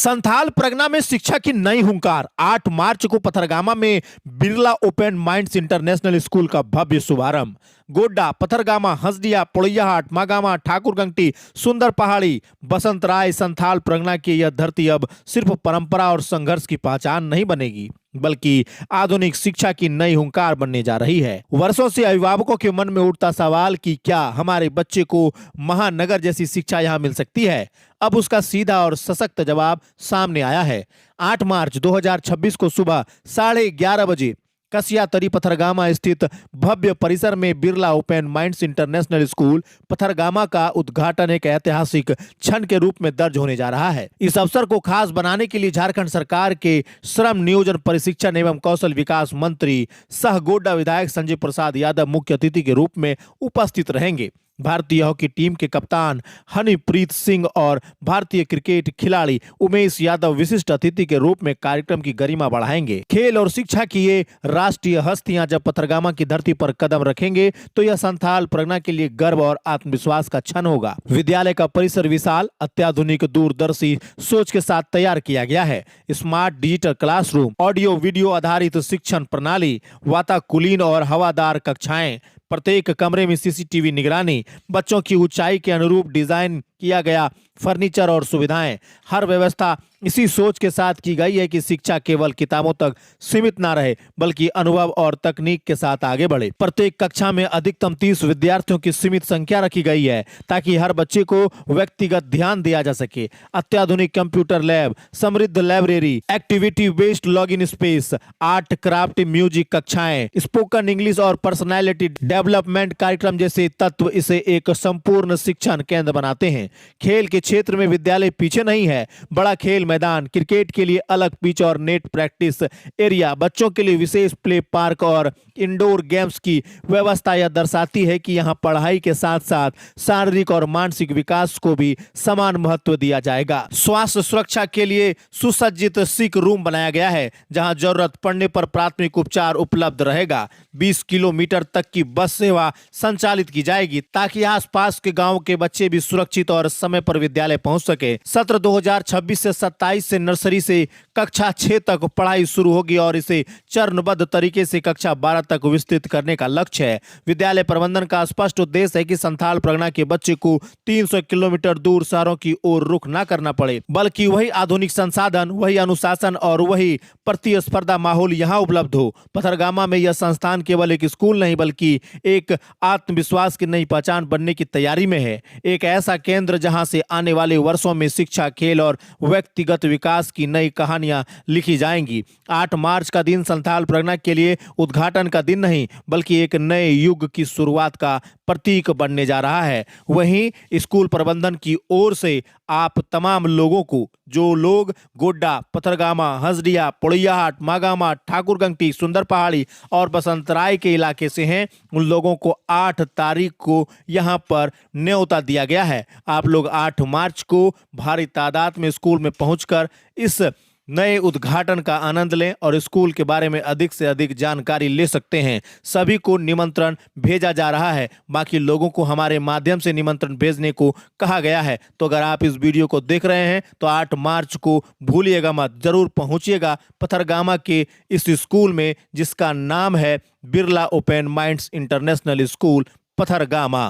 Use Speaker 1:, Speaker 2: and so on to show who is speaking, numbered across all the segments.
Speaker 1: संथाल परगना में शिक्षा की नई हुंकार। 8 मार्च को पथरगामा में Birla open minds international school का भव्य शुभारंभ। गोड्डा, पथरगामा, हंसदिया, पोड़ैयाहाट, मागामा, ठाकुरगंगटी, सुंदर पहाड़ी, बसंतराय, संथाल परगना की यह धरती अब सिर्फ परंपरा और संघर्ष की पहचान नहीं बनेगी, बल्कि आधुनिक शिक्षा की नई हुंकार बनने जा रही है। वर्षों से अभिभावकों के मन में उठता सवाल कि क्या हमारे बच्चे को महानगर जैसी शिक्षा यहाँ मिल सकती है, अब उसका सीधा और सशक्त जवाब सामने आया है। 8 मार्च 2026 को सुबह 11:30 बजे कसियातरी पथरगामा स्थित भव्य परिसर में Birla open minds international school Pathargama का उद्घाटन एक ऐतिहासिक क्षण के रूप में दर्ज होने जा रहा है। इस अवसर को खास बनाने के लिए झारखंड सरकार के श्रम नियोजन प्रशिक्षण एवं कौशल विकास मंत्री सह गोड्डा विधायक संजय प्रसाद यादव मुख्य अतिथि के रूप में उपस्थित रहेंगे। भारतीय हॉकी टीम के कप्तान हनीप्रीत सिंह और भारतीय क्रिकेट खिलाड़ी उमेश यादव विशिष्ट अतिथि के रूप में कार्यक्रम की गरिमा बढ़ाएंगे। खेल और शिक्षा की ये राष्ट्रीय हस्तियां जब पथरगामा की धरती पर कदम रखेंगे तो यह संथाल परगना के लिए गर्व और आत्मविश्वास का क्षण होगा। विद्यालय का परिसर विशाल, अत्याधुनिक, दूरदर्शी सोच के साथ तैयार किया गया है। Smart digital classroom, audio video आधारित शिक्षण प्रणाली, वाताकुलीन और हवादार कक्षाएं, प्रत्येक कमरे में सीसीटीवी निगरानी, बच्चों की ऊंचाई के अनुरूप डिजाइन किया गया फर्नीचर और सुविधाएं, हर व्यवस्था इसी सोच के साथ की गई है कि शिक्षा केवल किताबों तक सीमित ना रहे, बल्कि अनुभव और तकनीक के साथ आगे बढ़े। प्रत्येक कक्षा में अधिकतम 30 विद्यार्थियों की सीमित संख्या रखी गई है ताकि हर बच्चे को व्यक्तिगत ध्यान दिया जा सके। अत्याधुनिक कंप्यूटर लैब, समृद्ध library, activity based login space, art craft music कक्षाएं, स्पोकन इंग्लिश और पर्सनैलिटी डेवलपमेंट कार्यक्रम जैसे तत्व इसे एक संपूर्ण शिक्षण केंद्र बनाते हैं। खेल के क्षेत्र में विद्यालय पीछे नहीं है। बड़ा खेल मैदान, क्रिकेट के लिए अलग पिच और नेट प्रैक्टिस एरिया, बच्चों के लिए विशेष प्ले पार्क और इंडोर गेम्स की व्यवस्था यह दर्शाती है कि यहाँ पढ़ाई के साथ साथ शारीरिक और मानसिक विकास को भी समान महत्व दिया जाएगा। स्वास्थ्य सुरक्षा के लिए सुसज्जित सिक रूम बनाया गया है जहां जरूरत पड़ने पर प्राथमिक उपचार उपलब्ध रहेगा। 20 किलोमीटर तक की बस सेवा संचालित की जाएगी ताकि आसपास के गांव के बच्चे भी सुरक्षित और समय पर विद्यालय पहुंच सके। सत्र 2026 से 27 से नर्सरी से कक्षा 6 तक पढ़ाई शुरू होगी और इसे चरणबद्ध तरीके से कक्षा 12 तक विस्तृत करने का लक्ष्य है। विद्यालय प्रबंधन का स्पष्ट उद्देश्य है कि संथाल परगना के बच्चे को 300 किलोमीटर दूर शहरों की ओर रुख न करना पड़े, बल्कि वही आधुनिक संसाधन, वही अनुशासन और वही प्रतिस्पर्धा माहौल यहाँ उपलब्ध हो। पथरगामा में यह संस्थान केवल एक स्कूल नहीं बल्कि एक आत्मविश्वास की नई पहचान बनने की तैयारी में है। एक ऐसा केंद्र जहां से आने वाले वर्षों में शिक्षा, खेल और व्यक्तिगत विकास की नई कहानियां लिखी जाएंगी। 8 मार्च का दिन संथाल परगना के लिए उद्घाटन का दिन नहीं बल्कि एक नए युग की शुरुआत का प्रतीक बनने जा रहा है। वहीं स्कूल प्रबंधन की ओर से आप तमाम लोगों को, जो लोग गोड्डा, पथरगामा, हंसदिया, पोड़ैयाहाट, मागामा, ठाकुरगंगटी, सुंदर पहाड़ी और बसंतराय के इलाके से हैं, उन लोगों को 8 तारीख को यहां पर न्योता दिया गया है। आप लोग 8 मार्च को भारी तादाद में स्कूल में पहुंचकर इस नए उद्घाटन का आनंद लें और स्कूल के बारे में अधिक से अधिक जानकारी ले सकते हैं। सभी को निमंत्रण भेजा जा रहा है। बाकी लोगों को हमारे माध्यम से निमंत्रण भेजने को कहा गया है। तो अगर आप इस वीडियो को देख रहे हैं तो 8 मार्च को भूलिएगा मत, जरूर पहुंचिएगा पथरगामा के इस स्कूल में जिसका नाम है Birla open minds international school Pathargama.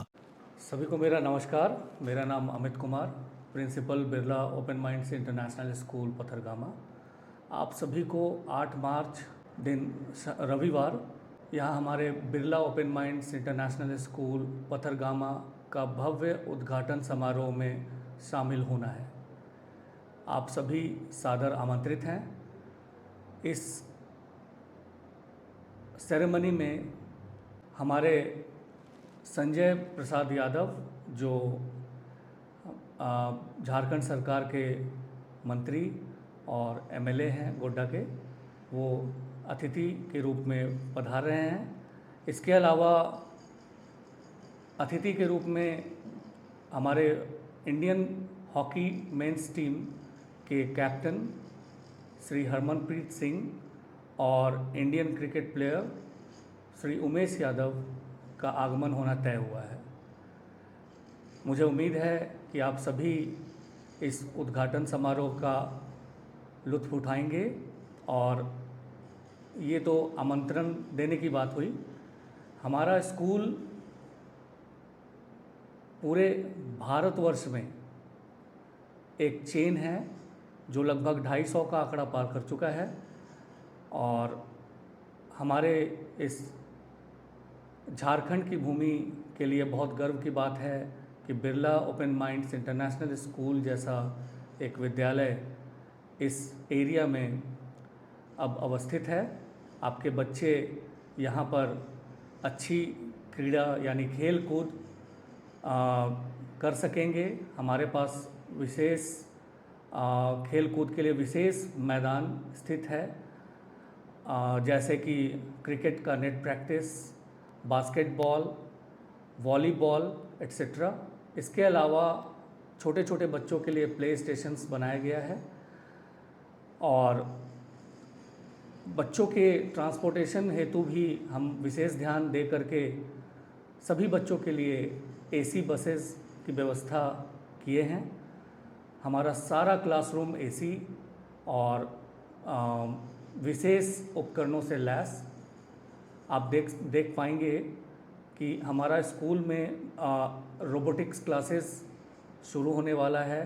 Speaker 2: सभी को मेरा नमस्कार। मेरा नाम Amit Kumar, principal Birla open minds international school Pathargama. आप सभी को 8 मार्च दिन रविवार यहाँ हमारे Birla open minds international school Pathargama का भव्य उद्घाटन समारोह में शामिल होना है। आप सभी सादर आमंत्रित हैं। इस सेरेमनी में हमारे संजय प्रसाद यादव, जो झारखंड सरकार के मंत्री और एमएलए हैं गोड्डा के, वो अतिथि के रूप में पधार रहे हैं। इसके अलावा अतिथि के रूप में हमारे इंडियन हॉकी मेंस टीम के कैप्टन श्री हरमनप्रीत सिंह और Indian cricket player Shri Umesh Yadav का आगमन होना तय हुआ है। मुझे उम्मीद है कि आप सभी इस उद्घाटन समारोह का लुत्फ़ उठाएंगे। और ये तो आमंत्रण देने की बात हुई। हमारा स्कूल पूरे भारतवर्ष में एक चेन है जो लगभग 250 का आंकड़ा पार कर चुका है। और हमारे इस झारखंड की भूमि के लिए बहुत गर्व की बात है कि Birla open minds international school जैसा एक विद्यालय इस एरिया में अब अवस्थित है। आपके बच्चे यहाँ पर अच्छी क्रीड़ा यानी खेल कूद कर सकेंगे। हमारे पास विशेष खेल कूद के लिए विशेष मैदान स्थित है, जैसे कि क्रिकेट का net practice, basketball, volleyball etcetera. इसके अलावा छोटे छोटे बच्चों के लिए प्ले स्टेशंस बनाया गया है। और बच्चों के ट्रांसपोर्टेशन हेतु भी हम विशेष ध्यान दे करके सभी बच्चों के लिए एसी बसेस की व्यवस्था किए हैं। हमारा सारा क्लासरूम एसी और विशेष उपकरणों से लैस। आप देख पाएंगे कि हमारा स्कूल में रोबोटिक्स क्लासेस शुरू होने वाला है।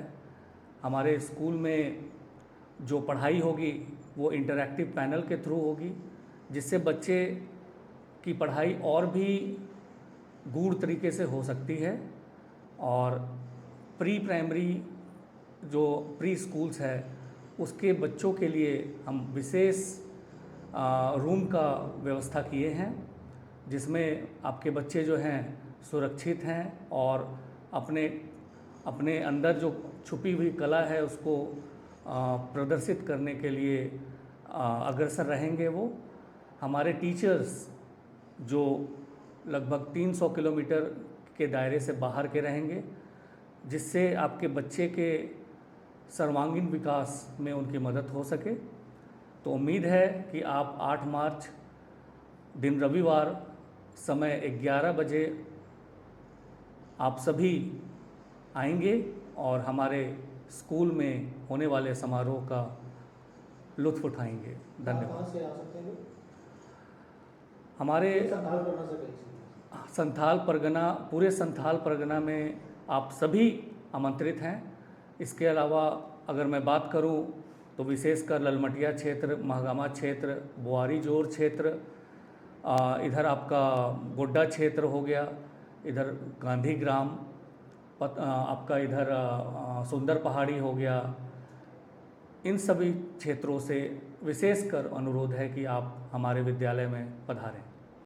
Speaker 2: हमारे स्कूल में जो पढ़ाई होगी वो इंटरैक्टिव पैनल के थ्रू होगी, जिससे बच्चे की पढ़ाई और भी गूढ़ तरीके से हो सकती है। और प्री प्राइमरी जो प्री स्कूल्स है उसके बच्चों के लिए हम विशेष रूम का व्यवस्था किए हैं, जिसमें आपके बच्चे जो हैं सुरक्षित हैं और अपने अंदर जो छुपी हुई कला है उसको प्रदर्शित करने के लिए अग्रसर रहेंगे। वो हमारे टीचर्स जो लगभग 300 किलोमीटर के दायरे से बाहर के रहेंगे, जिससे आपके बच्चे के सर्वांगीण विकास में उनकी मदद हो सके। तो उम्मीद है कि आप 8 मार्च दिन रविवार समय 11 बजे आप सभी आएंगे और हमारे स्कूल में होने वाले समारोह का लुत्फ़ उठाएंगे। धन्यवाद।
Speaker 3: कहाँ से आ सकते हैं?
Speaker 2: हमारे
Speaker 3: संथाल परगना से कैसे?
Speaker 2: संथाल परगना, पूरे संथाल परगना में आप सभी आमंत्रित हैं। इसके अलावा अगर मैं बात करूं तो विशेषकर ललमटिया क्षेत्र, महागामा क्षेत्र, बुआरी जोर क्षेत्र, इधर आपका गोड्डा क्षेत्र हो गया, इधर गांधी ग्राम, आपका इधर सुंदर पहाड़ी हो गया, इन सभी क्षेत्रों से विशेषकर अनुरोध है कि आप हमारे विद्यालय में पधारें।